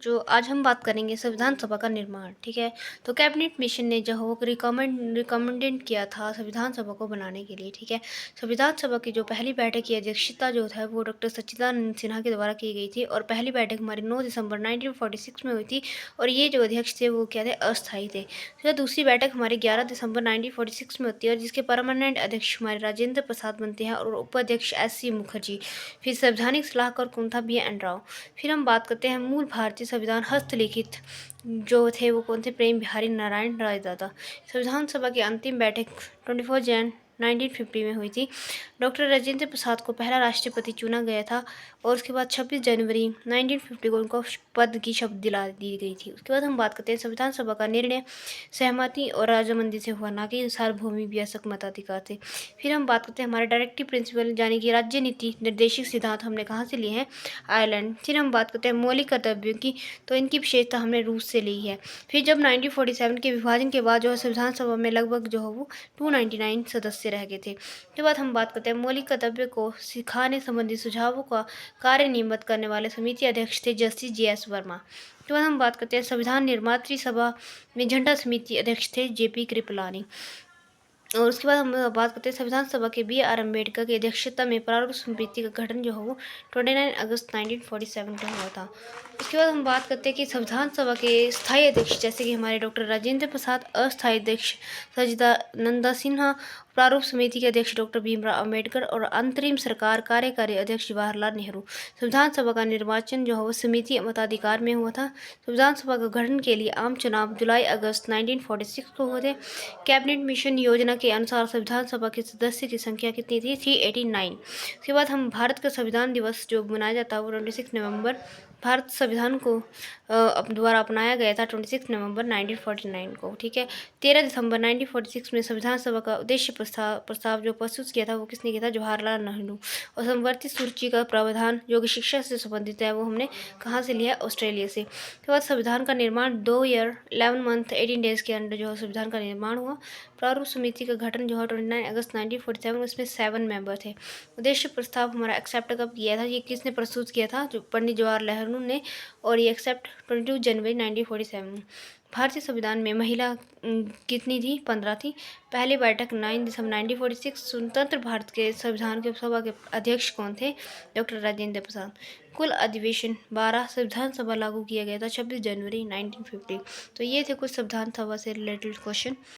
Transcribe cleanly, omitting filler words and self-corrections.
बच्चों, आज हम बात करेंगे संविधान सभा का निर्माण। ठीक है, तो कैबिनेट मिशन ने जो वो रिकमेंडेड किया था संविधान सभा को बनाने के लिए। ठीक है, संविधान सभा की जो पहली बैठक की अध्यक्षता जो है वो डॉक्टर सच्चिदानंद सिन्हा के द्वारा की गई थी और पहली बैठक हमारी 9 दिसंबर 1946 में हुई थी और ये जो अध्यक्ष थे वो क्या थे, अस्थायी थे। तो दूसरी बैठक हमारी 11 दिसंबर 1946 में होती है और जिसके परमानेंट अध्यक्ष हमारे राजेंद्र प्रसाद बनते हैं और उपाध्यक्ष एस.सी. मुखर्जी। फिर संवैधानिक सलाहकार कौन था, बी एन राव। फिर हम बात करते हैं मूल भारतीय संविधान हस्तलिखित जो थे वो कौन थे, प्रेम बिहारी नारायण राय दादा। संविधान सभा की अंतिम बैठक 24 जैन 1950 में हुई थी। डॉक्टर राजेंद्र प्रसाद को पहला राष्ट्रपति चुना गया था और उसके बाद 26 जनवरी 1950 को उनको पद की शपथ दिला दी गई थी। उसके बाद हम बात करते हैं संविधान सभा का निर्णय सहमति और राजामंदी से हुआ, ना कि सार्वभौमिक वयस्क मताधिकार थे। फिर हम बात करते हैं हमारे डायरेक्टिव प्रिंसिपल यानी कि राज्य नीति निर्देशिक सिद्धांत हमने कहाँ से लिए हैं, आयरलैंड। फिर हम बात करते हैं मौलिक कर्तव्यों की, तो इनकी विशेषता हमने रूस से ली है। फिर जब 1947 के विभाजन के बाद जो है संविधान सभा में लगभग जो है वो 299 सदस्य रह गए थे। उसके बाद हम बात करते हैं मौलिक कर्तव्य को सिखाने संबंधी सुझावों का कार्य नियमित करने वाले समिति अध्यक्ष थे जस्टिस जे.एस. वर्मा। उसके बाद हम बात करते हैं संविधान निर्मात्री सभा में झंडा समिति अध्यक्ष थे जे.पी. कृपलानी। और उसके बाद हम बात करते हैं संविधान सभा के बी आर अम्बेडकर की अध्यक्षता में प्रारूप समिति का गठन जो है वो 29 अगस्त 1947 को हुआ था। उसके बाद हम बात करते हैं कि संविधान सभा के स्थायी अध्यक्ष जैसे कि हमारे डॉक्टर राजेंद्र प्रसाद, अस्थायी अध्यक्ष सच्चिदानंद सिन्हा, प्रारूप समिति के अध्यक्ष डॉक्टर भीमराव अम्बेडकर और अंतरिम सरकार कार्यकारी अध्यक्ष जवाहरलाल नेहरू। संविधान सभा का निर्वाचन जो है वो समिति मताधिकार में हुआ था। संविधान सभा का गठन के लिए आम चुनाव जुलाई अगस्त 1946 को हुए थे। कैबिनेट मिशन योजना के अनुसार संविधान सभा के सदस्य की संख्या कितनी थी, 389। उसके बाद हम भारत का संविधान दिवस जो मनाया जाता है वो 26 नवंबर, भारत संविधान को द्वारा अपनाया गया था 26 नवंबर 1949 को। ठीक है, 13 दिसंबर 1946 में संविधान सभा का उद्देश्य प्रस्ताव जो प्रस्तुत किया था वो किसने किया था, जवाहरलाल नेहरू। और समवर्ती सूची का प्रावधान जो कि शिक्षा से संबंधित है वो हमने कहाँ से लिया, ऑस्ट्रेलिया से। उसके बाद संविधान का निर्माण 2 ईयर 11 मंथ 18 डेज के अंदर जो है संविधान का निर्माण हुआ। प्रारूप समिति का गठन जो है 29 अगस्त 1947, उसमें 7 मेंबर थे। उद्देश्य प्रस्ताव हमारा एक्सेप्ट कब किया था, ये किसने प्रस्तुत किया था, जो पंडित जवाहरलाल नेहरू ने, और ये एक्सेप्ट 22 जनवरी 1947। भारतीय संविधान में महिला कितनी थी, 15 थी। पहली बैठक 9 दिसंबर 1946। स्वतंत्र भारत के संविधान के सभा के अध्यक्ष कौन थे, डॉक्टर राजेंद्र प्रसाद। कुल अधिवेशन 12। संविधान सभा लागू किया गया था 26 जनवरी 1950। तो ये थे कुछ संविधान सभा से रिलेटेड क्वेश्चन।